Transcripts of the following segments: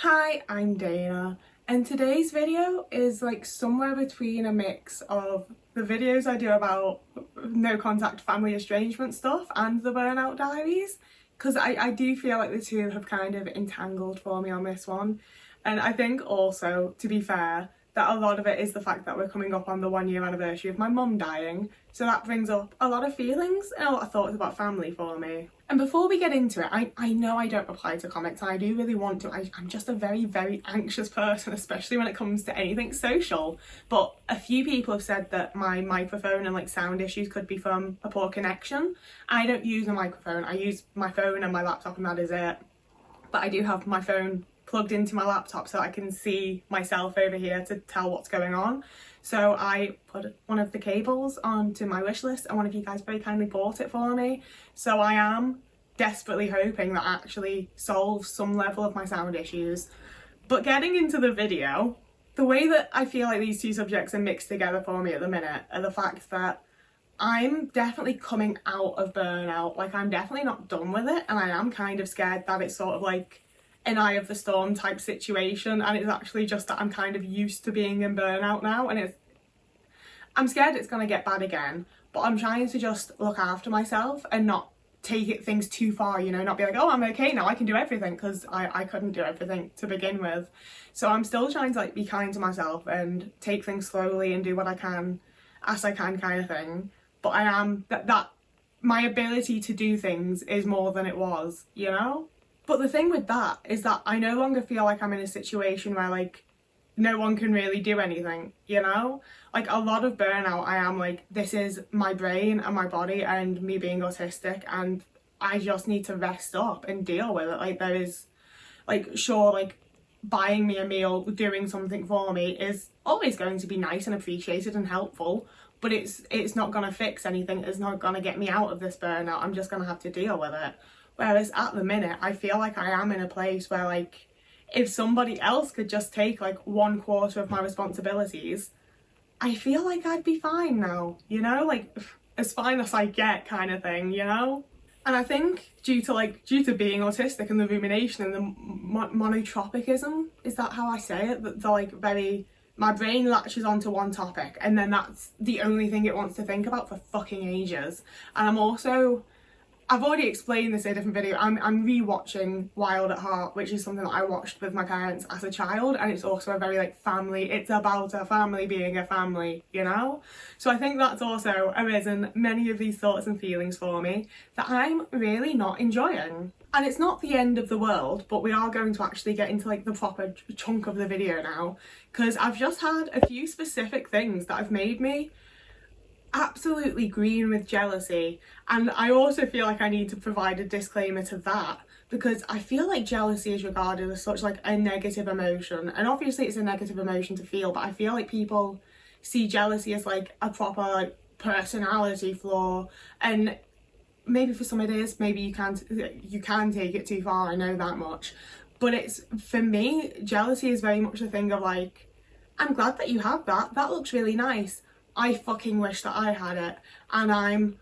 Hi, I'm Dana, and today's video is like somewhere between a mix of the videos I do about no contact family estrangement stuff and the Burnout Diaries, because I do feel like the two have kind of entangled for me on this one. And I think also, to be fair, that a lot of it is the fact that we're coming up on the 1 year anniversary of my mum dying, so that brings up a lot of feelings and a lot of thoughts about family for me. And before we get into it, I know I don't reply to comments and I do really want to. I'm just a very, very anxious person, especially when it comes to anything social. But a few people have said that my microphone and like sound issues could be from a poor connection. I don't use a microphone, I use my phone and my laptop and that is it. But I do have my phone plugged into my laptop so I can see myself over here to tell what's going on. So I put one of the cables onto my wish list and one of you guys very kindly bought it for me. So I am desperately hoping that actually solves some level of my sound issues. But getting into the video, the way that I feel like these two subjects are mixed together for me at the minute are the fact that I'm definitely coming out of burnout. Like, I'm definitely not done with it, and I am kind of scared that it's sort of like an eye of the storm type situation, and it's actually just that I'm kind of used to being in burnout now, and I'm scared it's gonna get bad again. But I'm trying to just look after myself and not take things too far, you know, not be like, oh, I'm okay now, I can do everything, because I couldn't do everything to begin with. So I'm still trying to like be kind to myself and take things slowly and do what I can as I can, kind of thing. But I am that my ability to do things is more than it was, you know? But the thing with that is that I no longer feel like I'm in a situation where like no one can really do anything, you know? Like, a lot of burnout, I am like, this is my brain and my body and me being autistic, and I just need to rest up and deal with it. Like, there is, like, sure, like, buying me a meal, doing something for me is always going to be nice and appreciated and helpful, but it's not gonna fix anything. It's not gonna get me out of this burnout. I'm just gonna have to deal with it. Whereas at the minute, I feel like I am in a place where, like, if somebody else could just take like 1/4 of my responsibilities, I feel like I'd be fine now, you know, like as fine as I get, kind of thing, you know. And I think due to being autistic and the rumination and the monotropicism, is that how I say it? The like very, my brain latches onto one topic and then that's the only thing it wants to think about for fucking ages. And I've already explained this in a different video. I'm re-watching Wild at Heart, which is something that I watched with my parents as a child, and it's also a very like family, it's about a family being a family, you know? So I think that's also arisen many of these thoughts and feelings for me that I'm really not enjoying. And it's not the end of the world, but we are going to actually get into like the proper chunk of the video now, because I've just had a few specific things that have made me absolutely green with jealousy. And I also feel like I need to provide a disclaimer to that, because I feel like jealousy is regarded as such like a negative emotion, and obviously it's a negative emotion to feel, but I feel like people see jealousy as like a proper like personality flaw, and maybe for some it is, maybe you can take it too far, I know that much. But it's, for me, jealousy is very much a thing of like, I'm glad that you have that looks really nice, I fucking wish that I had it. And I'm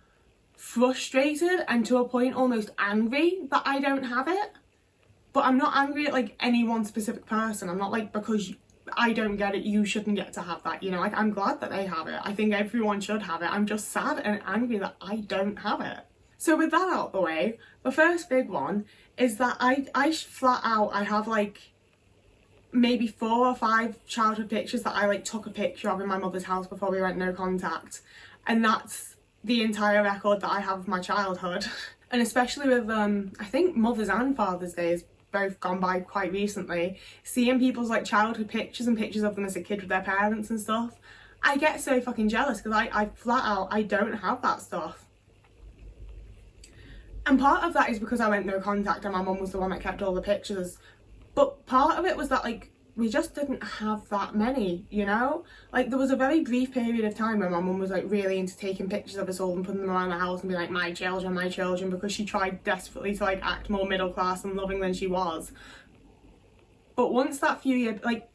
frustrated and to a point almost angry that I don't have it. But I'm not angry at like any one specific person. I'm not like, because I don't get it, you shouldn't get to have that, you know? Like, I'm glad that they have it. I think everyone should have it. I'm just sad and angry that I don't have it. So with that out the way, the first big one is that I flat out, I have like maybe 4 or 5 childhood pictures that I like took a picture of in my mother's house before we went no contact, and that's the entire record that I have of my childhood. And especially with I think Mother's and Father's Days both gone by quite recently, seeing people's like childhood pictures and pictures of them as a kid with their parents and stuff, I get so fucking jealous, because I flat out, I don't have that stuff. And part of that is because I went no contact and my mum was the one that kept all the pictures. But part of it was that like we just didn't have that many, you know? Like, there was a very brief period of time where my mum was like really into taking pictures of us all and putting them around the house and be like, my children, because she tried desperately to like act more middle class and loving than she was. But once that few years, like,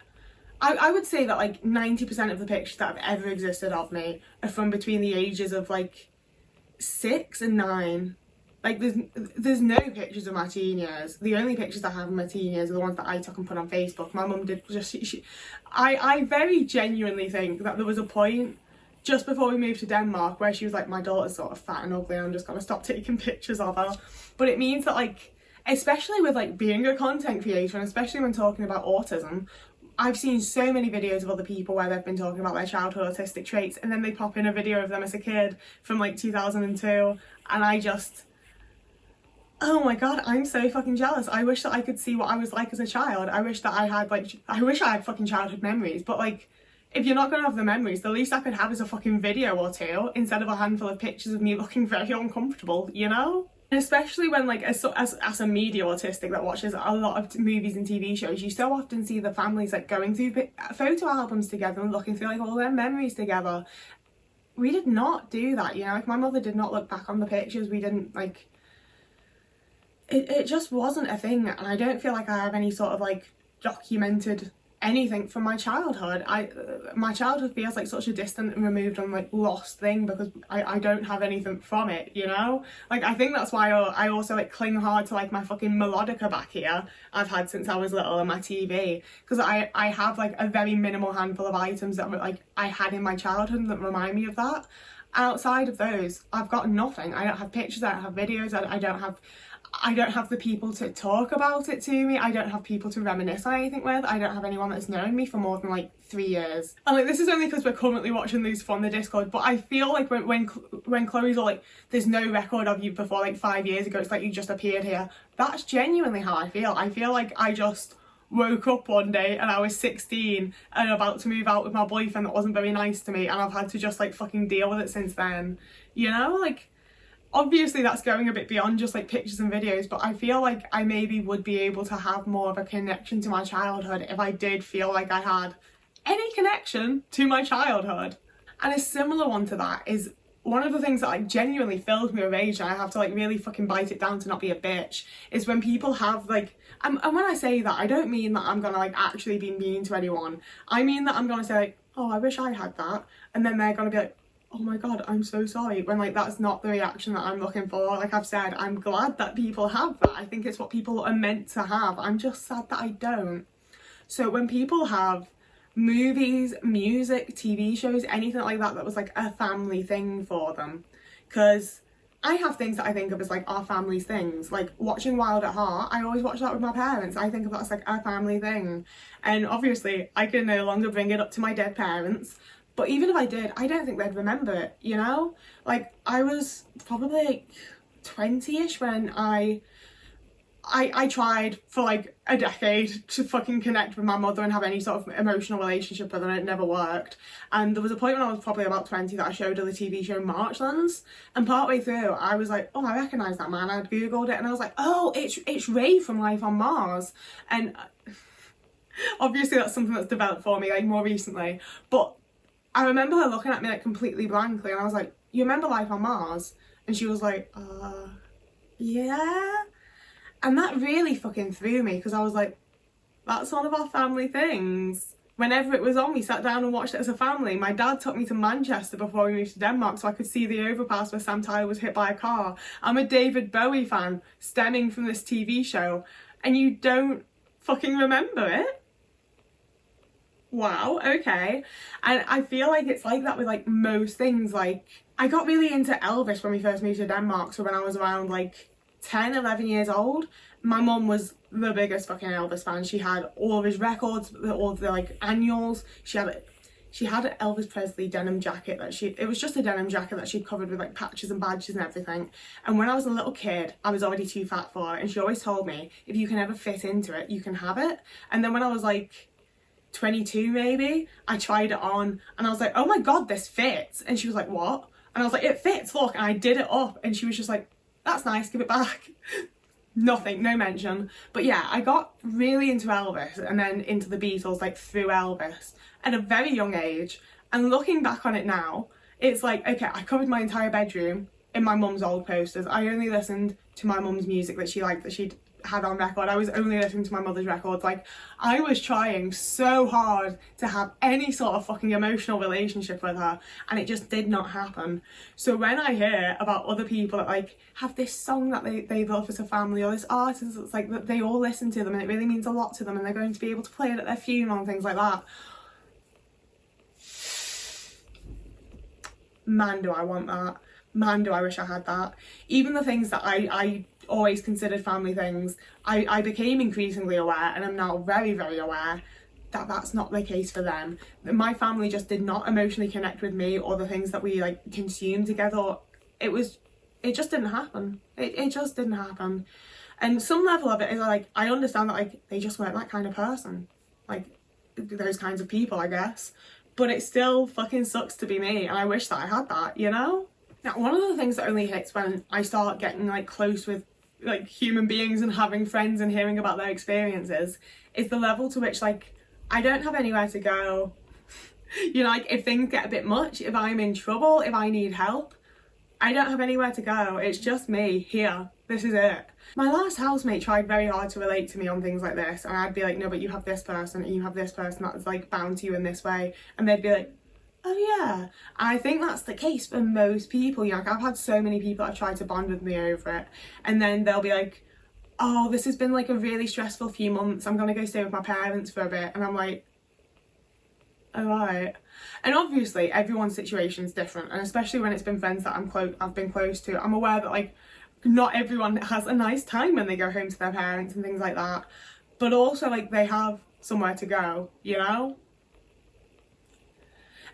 I would say that like 90% of the pictures that have ever existed of me are from between the ages of like 6 and 9. Like there's no pictures of my teen years. The only pictures I have of my teen years are the ones that I took and put on Facebook. My mum did just, I very genuinely think that there was a point just before we moved to Denmark where she was like, my daughter's sort of fat and ugly and I'm just gonna stop taking pictures of her. But it means that, like, especially with like being a content creator, and especially when talking about autism, I've seen so many videos of other people where they've been talking about their childhood autistic traits, and then they pop in a video of them as a kid from like 2002, and I just, oh my god, I'm so fucking jealous. I wish that I could see what I was like as a child. I wish that I had like, I wish I had fucking childhood memories, but like, if you're not gonna have the memories, the least I could have is a fucking video or two instead of a handful of pictures of me looking very uncomfortable, you know? And especially when, like, as a media autistic that watches a lot of movies and TV shows, you so often see the families like going through photo albums together and looking through like all their memories together. We did not do that, you know, like my mother did not look back on the pictures. We didn't, like, it just wasn't a thing, and I don't feel like I have any sort of like documented anything from my childhood. My childhood feels like such a distant and removed and like lost thing because I don't have anything from it, you know? Like, I think that's why I also like cling hard to like my fucking melodica back here I've had since I was little, and my TV, because I have like a very minimal handful of items that like I had in my childhood that remind me of that. Outside of those, I've got nothing. I don't have pictures, I don't have videos, I don't have the people to talk about it to me. I don't have people to reminisce on anything with. I don't have anyone that's known me for more than like 3 years. And like, this is only because we're currently watching these from the Discord, but I feel like when Chloe's all like, there's no record of you before like 5 years ago, it's like you just appeared here. That's genuinely how I feel. I feel like I just woke up one day and I was 16 and about to move out with my boyfriend that wasn't very nice to me, and I've had to just like fucking deal with it since then, you know? Like, obviously that's going a bit beyond just like pictures and videos, but I feel like I maybe would be able to have more of a connection to my childhood if I did feel like I had any connection to my childhood. And a similar one to that is one of the things that like genuinely fills me with rage, and I have to like really fucking bite it down to not be a bitch, is when people have like, and when I say that, I don't mean that I'm gonna like actually be mean to anyone. I mean that I'm gonna say like, oh, I wish I had that, and then they're gonna be like, oh my god, I'm so sorry, when like that's not the reaction that I'm looking for. Like I've said, I'm glad that people have that. I think it's what people are meant to have. I'm just sad that I don't. So when people have movies, music, TV shows, anything like that was like a family thing for them, because I have things that I think of as like our family's things, like watching Wild at Heart. I always watch that with my parents. I think of that as like a family thing, and obviously I can no longer bring it up to my dead parents. But even if I did, I don't think they'd remember it, you know? Like, I was probably like 20-ish when I tried for like a decade to fucking connect with my mother and have any sort of emotional relationship with her, and it never worked. And there was a point when I was probably about 20 that I showed her the TV show Marchlands, and partway through I was like, oh, I recognise that man. I'd googled it and I was like, oh, it's Ray from Life on Mars. And obviously that's something that's developed for me like more recently, but I remember her looking at me like completely blankly, and I was like, you remember Life on Mars? And she was like, yeah. And that really fucking threw me, because I was like, that's one of our family things. Whenever it was on, we sat down and watched it as a family. My dad took me to Manchester before we moved to Denmark so I could see the overpass where Sam Tyler was hit by a car. I'm a David Bowie fan stemming from this TV show, and you don't fucking remember it? Wow, okay. And I feel like it's like that with like most things. Like, I got really into Elvis when we first moved to Denmark, so when I was around like 10, 11 years old, my mum was the biggest fucking Elvis fan. She had all of his records, all of the like annuals. She had an Elvis Presley denim jacket that it was just a denim jacket that she'd covered with like patches and badges and everything. And when I was a little kid, I was already too fat for it, and she always told me, if you can ever fit into it, you can have it. And then when I was like 22 maybe, I tried it on and I was like, oh my god, this fits. And she was like, what? And I was like, it fits, look. And I did it up, and she was just like, that's nice, give it back. Nothing, no mention. But yeah, I got really into Elvis and then into the Beatles like through Elvis at a very young age. And looking back on it now, it's like, okay, I covered my entire bedroom in my mum's old posters. I only listened to my mum's music that she liked, that she'd had on record. I was only listening to my mother's records. Like, I was trying so hard to have any sort of fucking emotional relationship with her, and it just did not happen. So when I hear about other people that like have this song that they love as a family, or this artist that's like that they all listen to them and it really means a lot to them and they're going to be able to play it at their funeral and things like that, man, do I want that. Man, do I wish I had that. Even the things that I always considered family things, I became increasingly aware, and I'm now very, very aware that that's not the case for them. My family just did not emotionally connect with me or the things that we like consumed together. It just didn't happen. It just didn't happen. And some level of it is like, I understand that like they just weren't that kind of person. Like those kinds of people, I guess. But it still fucking sucks to be me, and I wish that I had that, you know? Now, one of the things that only hits when I start getting like close with like human beings and having friends and hearing about their experiences is the level to which like I don't have anywhere to go. You know, like if things get a bit much, if I'm in trouble, if I need help, I don't have anywhere to go. It's just me here. This is it. My last housemate tried very hard to relate to me on things like this, and I'd be like, no, but you have this person and you have this person that's like bound to you in this way, and they'd be like, oh yeah. And I think that's the case for most people. You know, like I've had so many people that have tried to bond with me over it, and then they'll be like, oh, this has been like a really stressful few months, I'm gonna go stay with my parents for a bit, and I'm like, alright. And obviously everyone's situation is different, and especially when it's been friends that I've been close to, I'm aware that like not everyone has a nice time when they go home to their parents and things like that, but also like they have somewhere to go, you know?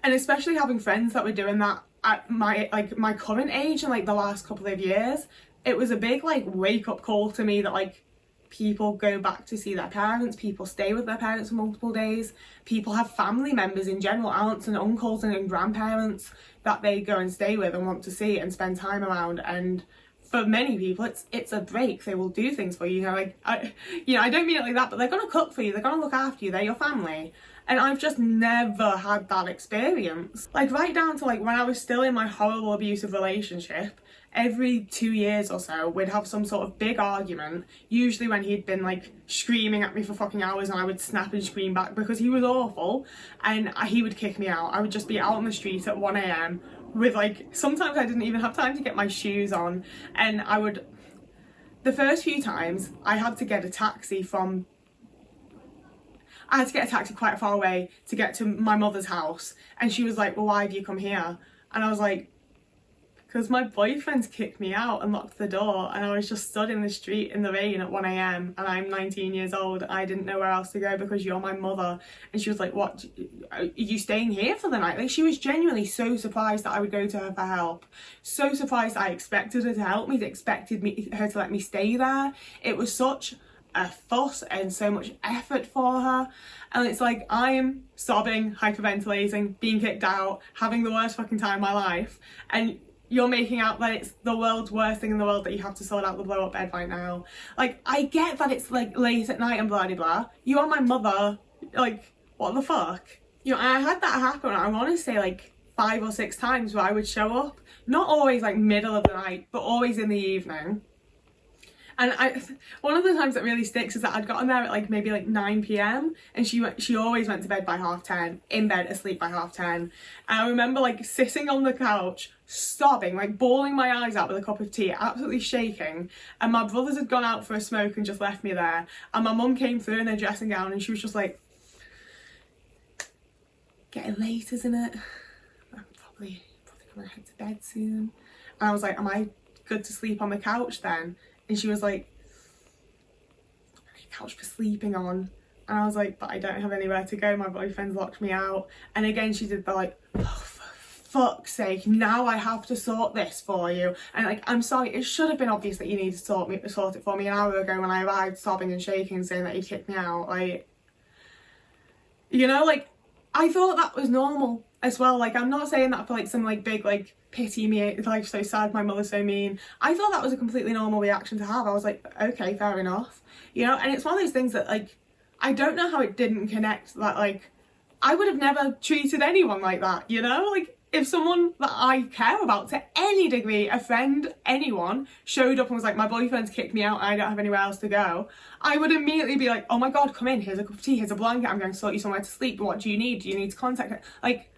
And especially having friends that were doing that at my current age and like the last couple of years, it was a big like wake up call to me that like people go back to see their parents, people stay with their parents for multiple days, people have family members in general, aunts and uncles and grandparents that they go and stay with and want to see and spend time around. And for many people it's a break. They will do things for you, you know, like I don't mean it like that, but they're gonna cook for you, they're gonna look after you, they're your family. And I've just never had that experience. Like right down to like when I was still in my horrible abusive relationship, every 2 years or so we'd have some sort of big argument, usually when he'd been like screaming at me for fucking hours, and I would snap and scream back because he was awful, and he would kick me out. I would just be out on the street at 1 a.m. with like, sometimes I didn't even have time to get my shoes on, and the first few times I had to get a taxi quite far away to get to my mother's house, and she was like, well, why have you come here? And I was like, because my boyfriend kicked me out and locked the door, and I was just stood in the street in the rain at 1 a.m. and I'm 19 years old. I didn't know where else to go because you're my mother. And she was like, what, are you staying here for the night? Like, she was genuinely so surprised that I would go to her for help. So surprised I expected her to help me, her to let me stay there. It was such a fuss and so much effort for her, and it's like I'm sobbing, hyperventilating, being kicked out, having the worst fucking time of my life, and you're making out that it's the world's worst thing in the world that you have to sort out the blow up bed right now. Like, I get that it's like late at night and blah blah blah. You are my mother. Like, what the fuck? You know, I had that happen, I want to say like 5 or 6 times where I would show up, not always like middle of the night, but always in the evening. And one of the times that really sticks is that I'd gotten there at like maybe like 9 p.m. and she always went to bed by 10:30, in bed asleep by 10:30. And I remember like sitting on the couch, sobbing, like bawling my eyes out with a cup of tea, absolutely shaking. And my brothers had gone out for a smoke and just left me there. And my mum came through in her dressing gown and she was just like, getting late, isn't it? I'm probably gonna head to bed soon. And I was like, am I good to sleep on the couch then? And she was like, couch for sleeping on. And I was like, but I don't have anywhere to go, my boyfriend's locked me out. And again she did the like, oh for fuck's sake, now I have to sort this for you. And like, I'm sorry, it should have been obvious that you need to sort it for me an hour ago when I arrived sobbing and shaking and saying that you'd kicked me out. Like, you know, like, I thought that was normal as well. Like, I'm not saying that for like some like big like pity me, life's so sad, my mother's so mean. I thought that was a completely normal reaction to have. I was like, okay, fair enough, you know. And it's one of those things that like, I don't know how it didn't connect, that like I would have never treated anyone like that, you know. Like, if someone that I care about to any degree, a friend, anyone, showed up and was like, my boyfriend's kicked me out, I don't have anywhere else to go, I would immediately be like, oh my god, come in, here's a cup of tea, here's a blanket, I'm going to sort you somewhere to sleep, what do you need? Do you need to contact her? Like,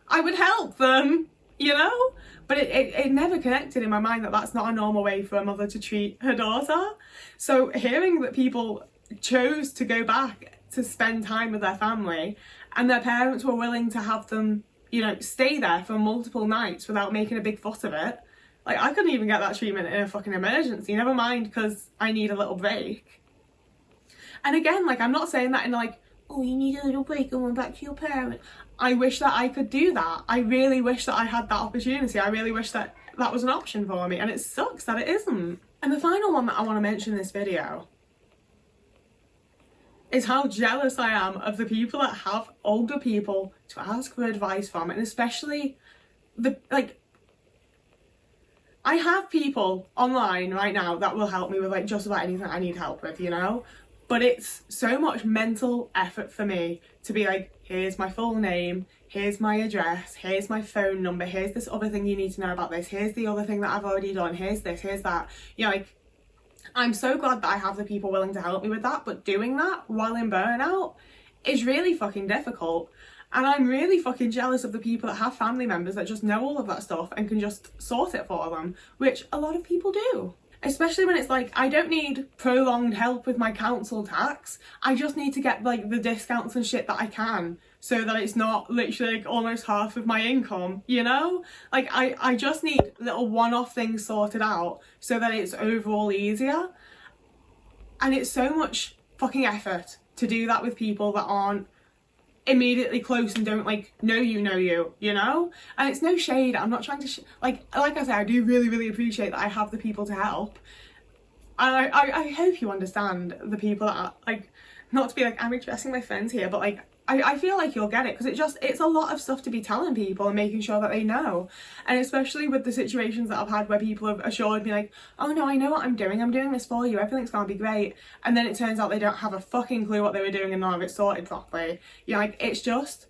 I would help them, you know? But it never connected in my mind that that's not a normal way for a mother to treat her daughter. So hearing that people chose to go back to spend time with their family and their parents were willing to have them, you know, stay there for multiple nights without making a big fuss of it. Like, I couldn't even get that treatment in a fucking emergency, never mind because I need a little break. And again, like, I'm not saying that in like, oh, you need a little break and went back to your parents. I wish that I could do that. I really wish that I had that opportunity. I really wish that that was an option for me, and it sucks that it isn't. And the final one that I want to mention in this video is how jealous I am of the people that have older people to ask for advice from, and especially I have people online right now that will help me with like just about anything I need help with, you know? But it's so much mental effort for me to be like, here's my full name, here's my address, here's my phone number, here's this other thing you need to know about this, here's the other thing that I've already done, here's this, here's that. You know, like, I'm so glad that I have the people willing to help me with that, but doing that while in burnout is really fucking difficult. And I'm really fucking jealous of the people that have family members that just know all of that stuff and can just sort it for them, which a lot of people do. Especially when it's like, I don't need prolonged help with my council tax, I just need to get like the discounts and shit that I can so that it's not literally like almost half of my income, you know? Like, I just need little one-off things sorted out so that it's overall easier. And it's so much fucking effort to do that with people that aren't immediately close and don't like know you, you know? And it's no shade, I'm not trying to like I said, I do really appreciate that I have the people to help, and I hope you understand the people that are like, not to be like I'm addressing my friends here, but like I feel like you'll get it, because it's a lot of stuff to be telling people and making sure that they know. And especially with the situations that I've had where people have assured me like, oh no, I know what I'm doing this for you, everything's gonna be great, and then it turns out they don't have a fucking clue what they were doing and none of it sorted properly. You know, like, it's just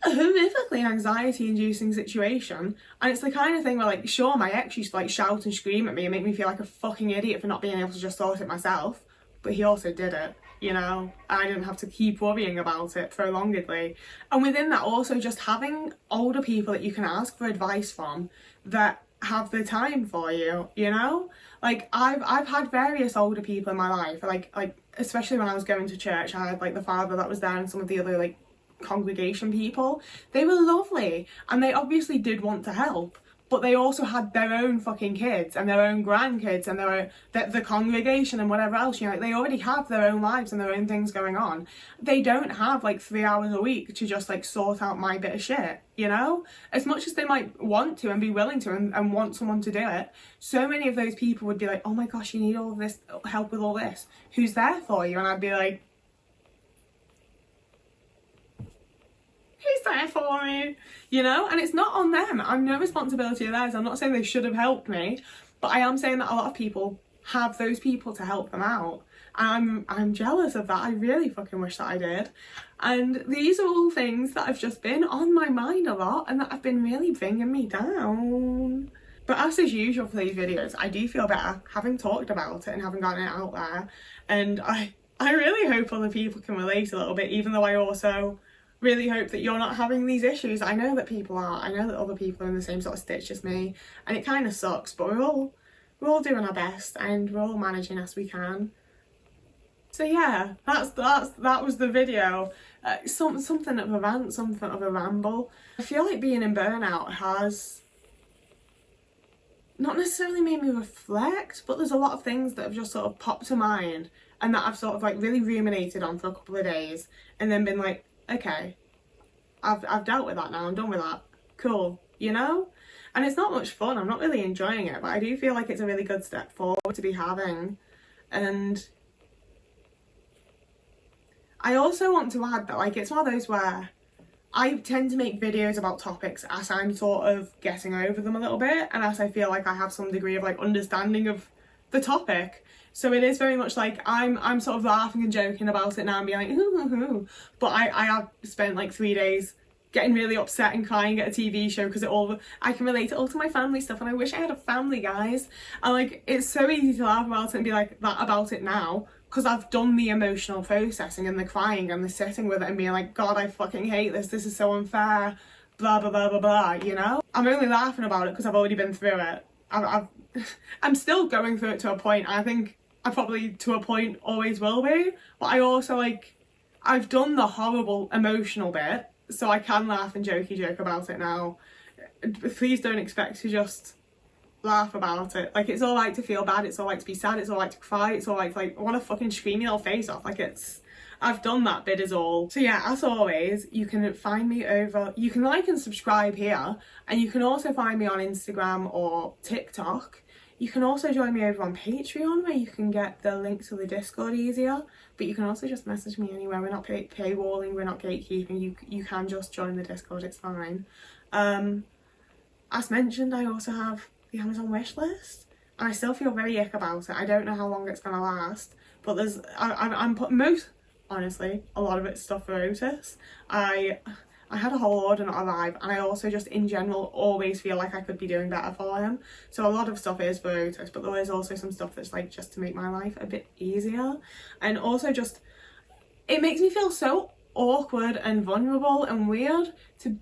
a horrifically anxiety inducing situation. And it's the kind of thing where like, sure, my ex used to like shout and scream at me and make me feel like a fucking idiot for not being able to just sort it myself, but he also did it, you know, and I didn't have to keep worrying about it prolongedly. And within that, also just having older people that you can ask for advice from that have the time for you, you know? Like, I've had various older people in my life, like especially when I was going to church, I had like the father that was there and some of the other like congregation people. They were lovely and they obviously did want to help, but they also had their own fucking kids and their own grandkids and the congregation and whatever else, you know, like, they already have their own lives and their own things going on. They don't have like 3 hours a week to just like sort out my bit of shit, you know? As much as they might want to and be willing to and want someone to do it, so many of those people would be like, oh my gosh, you need all of this help with all this, who's there for you? And I'd be like, who's there for me, you know? And it's not on them, I'm no responsibility of theirs. I'm not saying they should have helped me, but I am saying that a lot of people have those people to help them out. I'm jealous of that. I really fucking wish that I did. And these are all things that have just been on my mind a lot and that have been really bringing me down. But as is usual for these videos, I do feel better having talked about it and having gotten it out there. And I really hope other people can relate a little bit, even though I also really hope that you're not having these issues. I know that people are. I know that other people are in the same sort of stitch as me, and it kind of sucks, but we're all doing our best and we're all managing as we can. So yeah, that was the video. Something of a rant, something of a ramble. I feel like being in burnout has not necessarily made me reflect, but there's a lot of things that have just sort of popped to mind and that I've sort of like really ruminated on for a couple of days and then been like, okay, I've dealt with that now, I'm done with that, cool, you know? And it's not much fun, I'm not really enjoying it, but I do feel like it's a really good step forward to be having. And I also want to add that like, it's one of those where I tend to make videos about topics as I'm sort of getting over them a little bit and as I feel like I have some degree of like understanding of the topic. So it is very much like I'm sort of laughing and joking about it now and being like, ooh. But I have spent like 3 days getting really upset and crying at a TV show because I can relate it all to my family stuff, and I wish I had a family, guys. And like, it's so easy to laugh about it and be like that about it now, because I've done the emotional processing and the crying and the sitting with it and being like, God, I fucking hate this. This is so unfair. Blah, blah, blah, blah, blah, you know? I'm only laughing about it because I've already been through it. I'm still going through it to a point. I think I probably, to a point, always will be. But I also, like, I've done the horrible emotional bit, so I can laugh and jokey joke about it now. Please don't expect to just laugh about it. Like, it's alright to feel bad, it's alright to be sad, it's alright to cry, it's alright to, like, want to fucking scream your face off. Like, I've done that bit is all. So yeah, as always, you can find me you can like and subscribe here, and you can also find me on Instagram or TikTok. You can also join me over on Patreon, where you can get the link to the Discord easier, but you can also just message me anywhere. We're not paywalling, we're not gatekeeping, you can just join the Discord, it's fine. As mentioned, I also have the Amazon wish list, and I still feel very ick about it. I don't know how long it's gonna last, but I'm putting honestly, a lot of it's stuff for Otis. I had a whole order not arrive, and I also just in general always feel like I could be doing better for him. So a lot of stuff is for Otis, but there is also some stuff that's like just to make my life a bit easier. And also just, it makes me feel so awkward and vulnerable and weird to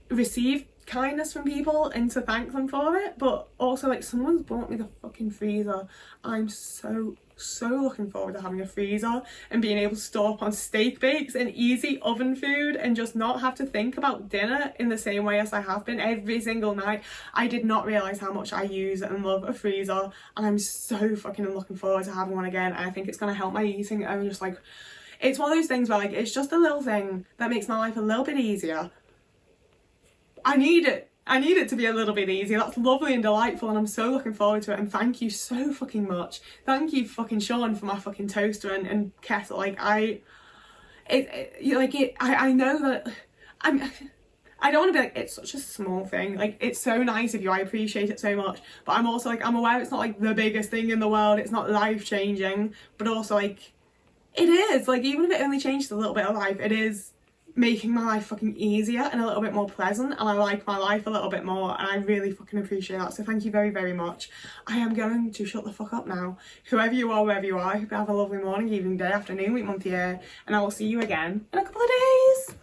receive kindness from people and to thank them for it. But also, like, someone's bought me the fucking freezer. I'm so looking forward to having a freezer and being able to store up on steak bakes and easy oven food and just not have to think about dinner in the same way as I have been every single night. I did not realise how much I use and love a freezer, and I'm so fucking looking forward to having one again. I think it's going to help my eating. I'm just like, it's one of those things where, like, it's just a little thing that makes my life a little bit easier. I need it to be a little bit easier. That's lovely and delightful, and I'm so looking forward to it. And thank you so fucking much. Thank you fucking Sean for my fucking toaster and kettle. Like, I know that I don't want to be like, it's such a small thing. Like, it's so nice of you, I appreciate it so much. But I'm also like, I'm aware it's not like the biggest thing in the world. It's not life changing, but also like, it is. Like, even if it only changes a little bit of life, it is making my life fucking easier and a little bit more pleasant, and I like my life a little bit more, and I really fucking appreciate that. So thank you very, very much. I am going to shut the fuck up now. Whoever you are, wherever you are, I hope you have a lovely morning, evening, day, afternoon, week, month, year, and I will see you again in a couple of days.